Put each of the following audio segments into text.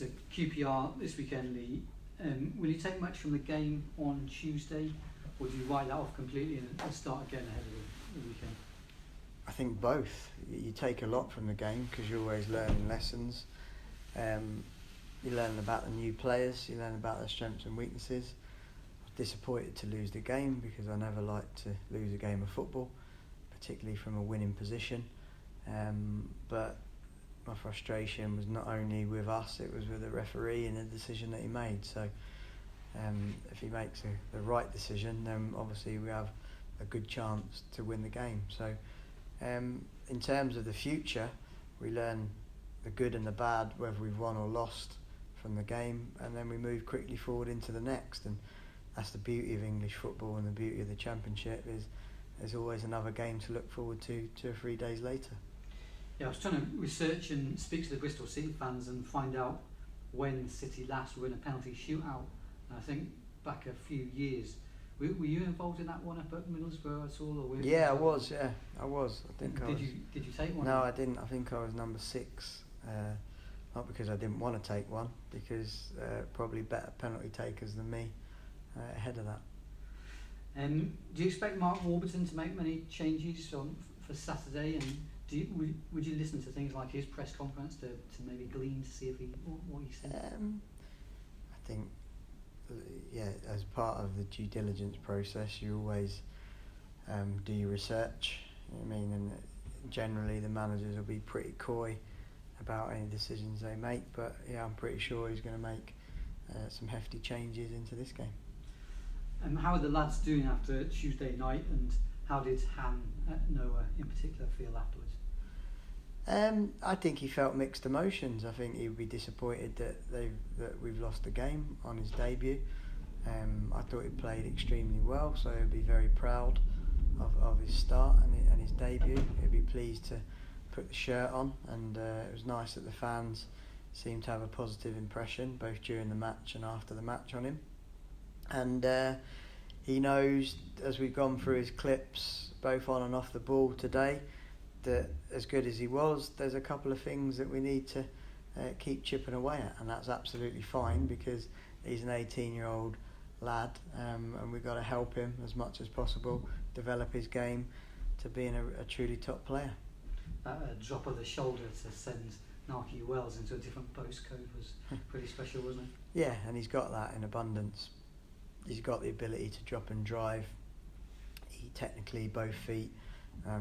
So QPR this weekend, Lee. Will you take much from the game on Tuesday, or do you write that off completely and start again ahead of the weekend? I think both. You take a lot from the game because you're always learning lessons. You learn about the new players, you learn about their strengths and weaknesses. I was disappointed to lose the game because I never like to lose a game of football, particularly from a winning position. But my frustration was not only with us, it was with the referee and the decision that he made. So if he makes the right decision, then obviously we have a good chance to win the game. So in terms of the future, we learn the good and the bad, whether we've won or lost from the game, and then we move quickly forward into the next. And that's the beauty of English football and the beauty of the Championship, is there's always another game to look forward to 2 or 3 days later. Yeah, I was trying to research and speak to the Bristol City fans and find out when City last were in a penalty shootout. And I think back a few years. Were you involved in that one up at Middlesbrough at all? Or yeah, I was. I think. Did you take one? No, I didn't. I think I was number 6. Not because I didn't want to take one, because probably better penalty takers than me ahead of that. Do you expect Mark Warburton to make many changes for Saturday? And would you listen to things like his press conference to maybe glean to see if what he said? I think, as part of the due diligence process, you always do your research. And generally the managers will be pretty coy about any decisions they make. But yeah, I'm pretty sure he's going to make some hefty changes into this game. How are the lads doing after Tuesday night, and how did Han Noah in particular feel afterwards? I think he felt mixed emotions. I think he would be disappointed that we've lost the game on his debut. I thought he played extremely well, so he'd be very proud of his start and his debut. He'd be pleased to put the shirt on, and it was nice that the fans seemed to have a positive impression both during the match and after the match on him. And he knows, as we've gone through his clips both on and off the ball today, that as good as he was, there's a couple of things that we need to keep chipping away at, and that's absolutely fine because he's an 18-year-old lad, and we've got to help him as much as possible develop his game to being a truly top player. That drop of the shoulder to send Narky Wells into a different postcode was pretty special, wasn't it? Yeah, and he's got that in abundance. He's got the ability to drop and drive. He technically, both feet,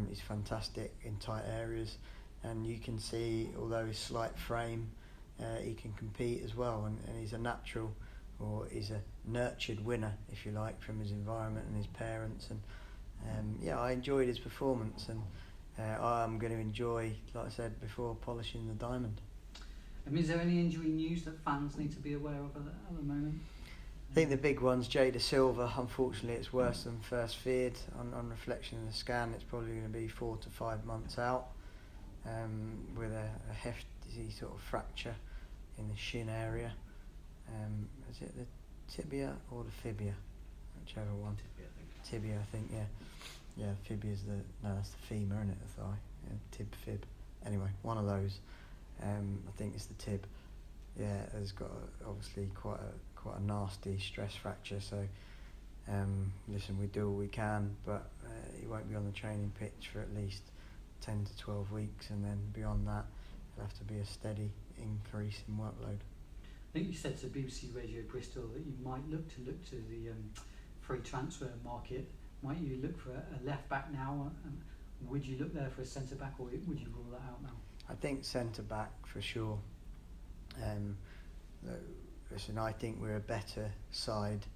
he's fantastic in tight areas, and you can see, although his slight frame, he can compete as well, and he's a natural, or he's a nurtured winner, if you like, from his environment and his parents. And I enjoyed his performance, and I'm going to enjoy, like I said before, polishing the diamond. Is there any injury news that fans need to be aware of at the moment? I think the big one's Jada Silva. Unfortunately, it's worse than first feared. On reflection in the scan, it's probably going to be 4 to 5 months out, with a hefty sort of fracture in the shin area. Is it the tibia or the fibia? Whichever one. Tibia, I think. Yeah, fibia's that's the femur, isn't it? The thigh. Yeah, tib, fib. Anyway, one of those. I think it's the tib. Yeah, it's got obviously quite a nasty stress fracture. So, listen, we do all we can, but he won't be on the training pitch for at least 10 to 12 weeks, and then beyond that, it'll have to be a steady increase in workload. I think you said to BBC Radio Bristol that you might look to the free transfer market. Might you look for a left back now? Would you look there for a centre back, or would you rule that out now? I think centre back for sure. Listen, I think we're a better side,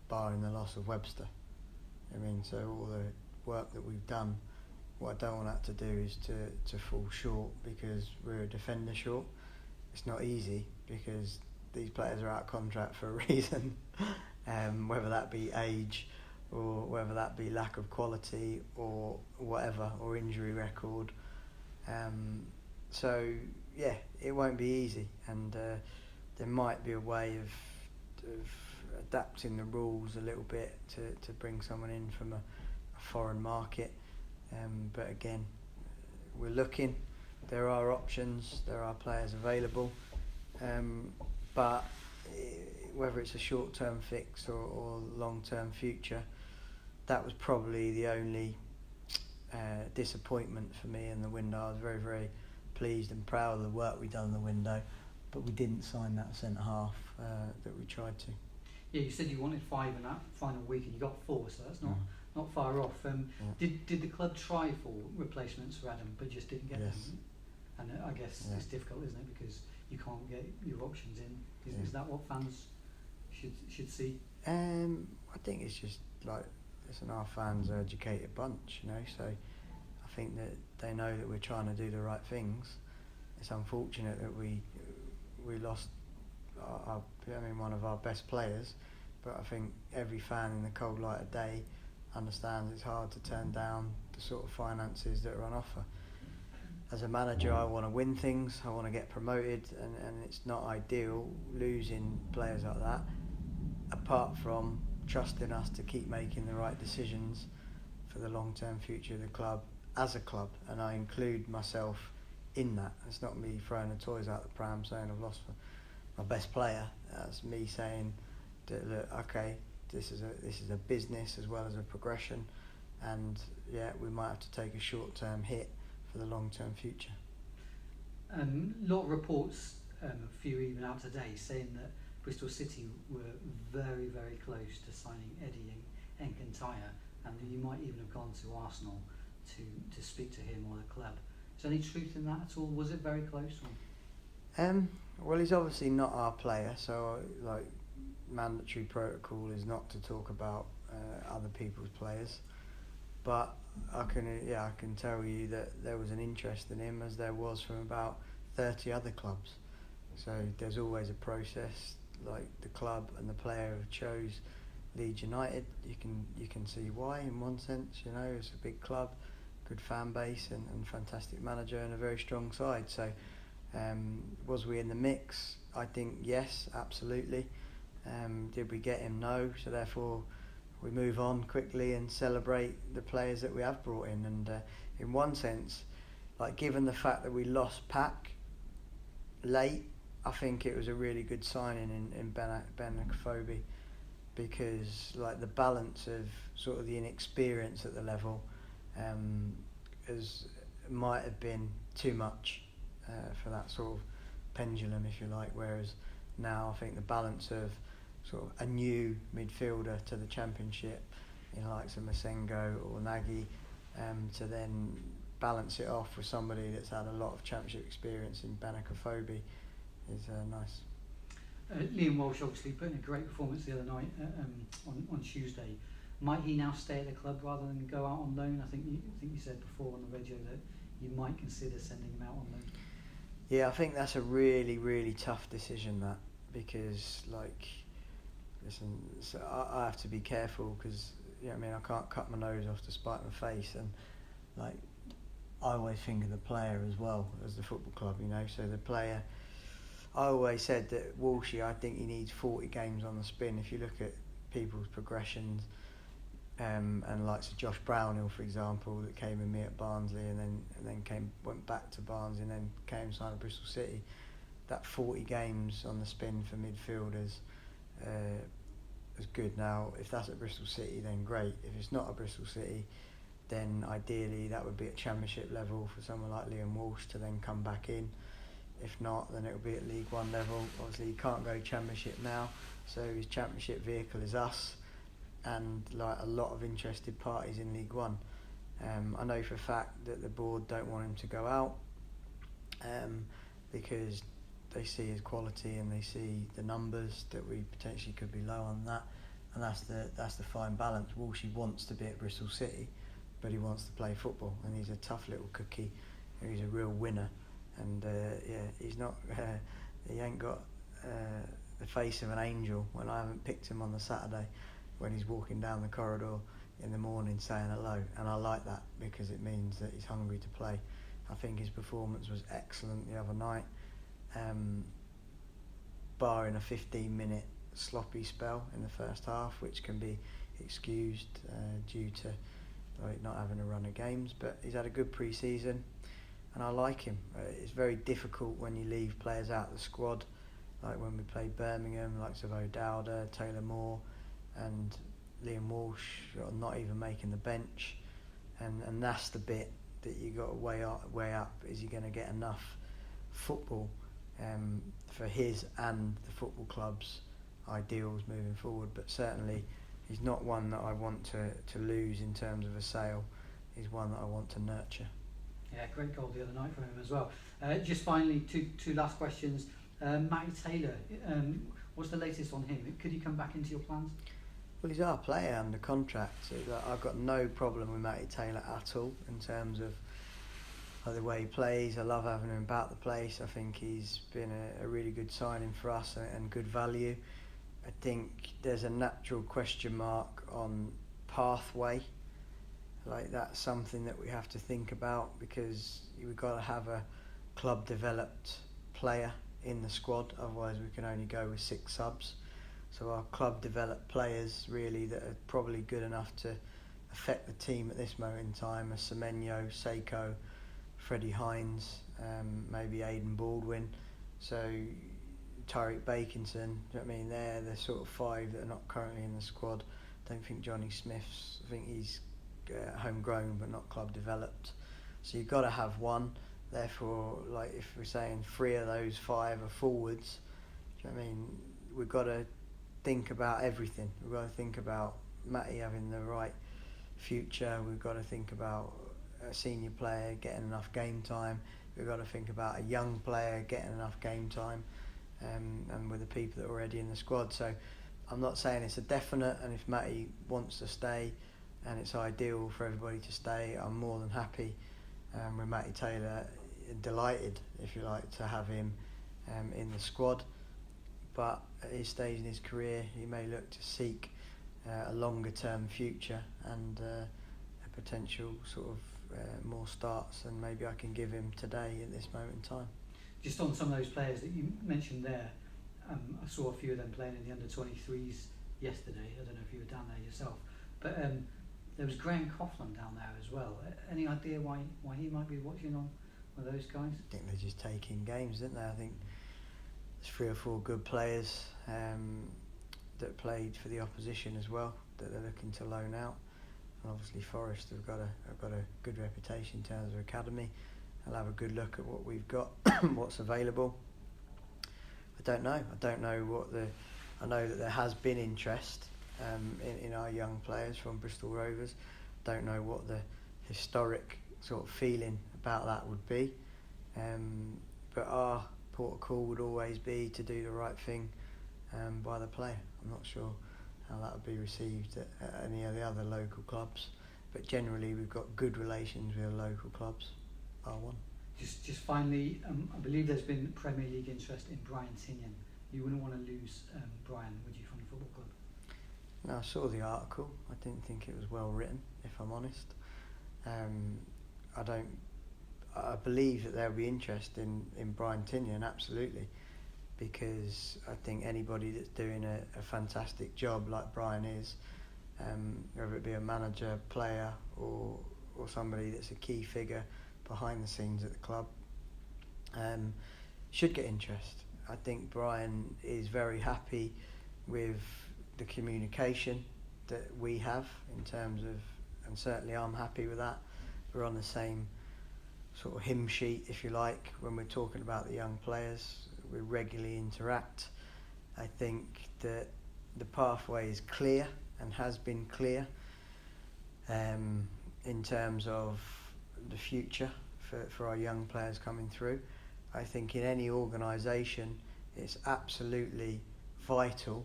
barring the loss of Webster. So all the work that we've done, what I don't want that to do is to fall short because we're a defender short. It's not easy because these players are out of contract for a reason, whether that be age or whether that be lack of quality or whatever, or injury record. So yeah, it won't be easy, and there might be a way of adapting the rules a little bit to bring someone in from a foreign market. But again, we're looking. There are options. There are players available. but whether it's a short-term fix or long-term future, that was probably the only disappointment for me in the window. I was very, very pleased and proud of the work we'd done in the window, but we didn't sign that centre-half that we tried to. Yeah, you said you wanted 5 in that final week and you got 4, so that's not far off. Did the club try for replacements for Adam but just didn't get them? And I guess it's difficult, isn't it, because you can't get your options in. Is that what fans should see? I think it's just like, listen, our fans are an educated bunch, you know, so I think that they know that we're trying to do the right things. It's unfortunate that we lost one of our best players, but I think every fan in the cold light of day understands it's hard to turn down the sort of finances that are on offer. As a manager, I want to win things, I want to get promoted, and it's not ideal losing players like that, apart from trusting us to keep making the right decisions for the long-term future of the club as a club, and I include myself in that. It's not me throwing the toys out the pram saying I've lost my best player. That's me saying that, look, okay, this is a business as well as a progression, and we might have to take a short-term hit for the long-term future. A lot of reports, a few even out today, saying that Bristol City were very, very close to signing Eddie Nketiah, and that you might even have gone to Arsenal to speak to him or the club. Is there any truth in that at all? Was it very close? Well, he's obviously not our player, so mandatory protocol is not to talk about other people's players. But I can tell you that there was an interest in him, as there was from about 30 other clubs. So there's always a process. Like, the club and the player have chose Leeds United. You can see why, in one sense. You know, it's a big club, good fan base, and fantastic manager, and a very strong side. So was we in the mix? I think yes, absolutely. Did we get him? No. So therefore we move on quickly and celebrate the players that we have brought in. And in one sense, like, given the fact that we lost Pack late, I think it was a really good signing in Ben Kofobi, because like the balance of sort of the inexperience at the level might have been too much for that sort of pendulum, if you like, whereas now I think the balance of sort of a new midfielder to the Championship, you know, like Masengo or Nagy, to then balance it off with somebody that's had a lot of Championship experience in Ben Kofobi is nice. Liam Walsh obviously put in a great performance the other night on Tuesday. Might he now stay at the club rather than go out on loan? I think you said before on the radio that you might consider sending him out on loan. Yeah, I think that's a really, really tough decision, that, because listen, so I have to be careful, because I can't cut my nose off to spite my face, and I always think of the player as well as the football club, so the player. I always said that Walshy, I think he needs 40 games on the spin. If you look at people's progressions, and likes of Josh Brownhill, for example, that came with me at Barnsley and then went back to Barnsley and then came signed at Bristol City. That 40 games on the spin for midfielders is good. Now, if that's at Bristol City, then great. If it's not at Bristol City, then ideally that would be at Championship level for someone like Liam Walsh to then come back in. If not, then it will be at League One level. Obviously, he can't go Championship now, so his Championship vehicle is us, and a lot of interested parties in League One. I know for a fact that the board don't want him to go out because they see his quality and they see the numbers that we potentially could be low on that, and that's the fine balance. Walshy wants to be at Bristol City, but he wants to play football, and he's a tough little cookie. He's a real winner. And he's not. He ain't got the face of an angel. When I haven't picked him on the Saturday, when he's walking down the corridor in the morning saying hello, and I like that because it means that he's hungry to play. I think his performance was excellent the other night, barring a 15-minute sloppy spell in the first half, which can be excused due to not having a run of games. But he's had a good pre-season. And I like him. It's very difficult when you leave players out of the squad like when we played Birmingham, likes of O'Dowda, Taylor Moore, and Liam Walsh, not even making the bench, and that's the bit that you got to weigh up. Is he going to get enough football for his and the football club's ideals moving forward? But certainly, he's not one that I want to lose in terms of a sale. He's one that I want to nurture. Yeah, great goal the other night from him as well. Just finally, two last questions. Matty Taylor, what's the latest on him? Could he come back into your plans? Well, he's our player under contract. So I've got no problem with Matty Taylor at all in terms of the way he plays. I love having him about the place. I think he's been a really good signing for us and good value. I think there's a natural question mark on pathway. Like, that's something that we have to think about, because we've got to have a club developed player in the squad, otherwise we can only go with 6 subs. So our club developed players really that are probably good enough to affect the team at this moment in time are Semenyo, Seiko, Freddie Hines, maybe Aidan Baldwin, so Tyreek Bakinson. Do you know what I mean? They're the sort of 5 that are not currently in the squad. Don't think Johnny Smith's, I think he's homegrown but not club developed. So you've got to have one. Therefore, like, if we're saying 3 of those 5 are forwards, do you know what I mean? We've got to think about everything. We've got to think about Matty having the right future. We've got to think about a senior player getting enough game time. We've got to think about a young player getting enough game time, and with the people that are already in the squad. So I'm not saying it's a definite, and if Matty wants to stay and it's ideal for everybody to stay, I'm more than happy with Matty Taylor. Delighted, if you like, to have him in the squad. But at his stage in his career, he may look to seek a longer term future and a potential sort of more starts than maybe I can give him today at this moment in time. Just on some of those players that you mentioned there, I saw a few of them playing in the under-23s yesterday. I don't know if you were down there yourself, but there was Graham Coughlin down there as well. Any idea why he might be watching on one of those guys? I think they're just taking games, didn't they? I think there's 3 or 4 good players that played for the opposition as well that they're looking to loan out. And obviously Forest have got a good reputation in terms of academy. I'll have a good look at what we've got, what's available. I don't know I know that there has been interest in our young players from Bristol Rovers. Don't know what the historic sort of feeling about that would be, but our port of call would always be to do the right thing by the player. I'm not sure how that would be received at any of the other local clubs, but generally we've got good relations with the local clubs. R1. Just finally, I believe there's been Premier League interest in Brian Tinian. You wouldn't want to lose Brian, would you, from the football club? No, I saw the article. I didn't think it was well written, if I'm honest. I believe that there'll be interest in Brian Tinian, absolutely, because I think anybody that's doing a fantastic job like Brian is, whether it be a manager, player, or somebody that's a key figure behind the scenes at the club, should get interest. I think Brian is very happy with the communication that we have in terms of, and certainly I'm happy with that. We're on the same sort of hymn sheet, if you like, when we're talking about the young players. We regularly interact. I think that the pathway is clear and has been clear in terms of the future for our young players coming through. I think in any organisation it's absolutely vital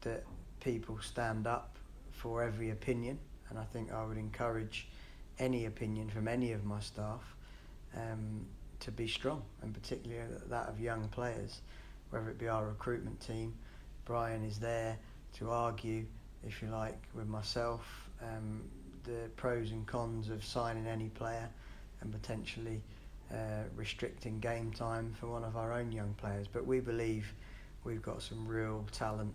that people stand up for every opinion, and I think I would encourage any opinion from any of my staff to be strong, and particularly that of young players, whether it be our recruitment team. Brian is there to argue, if you like, with myself, the pros and cons of signing any player and potentially restricting game time for one of our own young players. But we believe we've got some real talent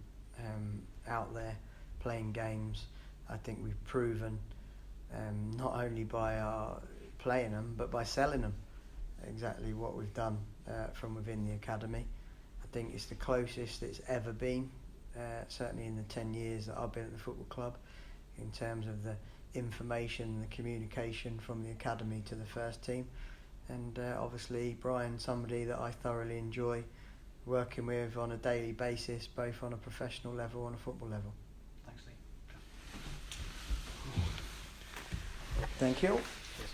out there playing games. I think we've proven, not only by our playing them, but by selling them, exactly what we've done from within the academy. I think it's the closest it's ever been, certainly in the 10 years that I've been at the football club, in terms of the information and the communication from the academy to the first team. And obviously Brian, somebody that I thoroughly enjoy working with on a daily basis, both on a professional level and a football level. Thanks, Lee. Thank you.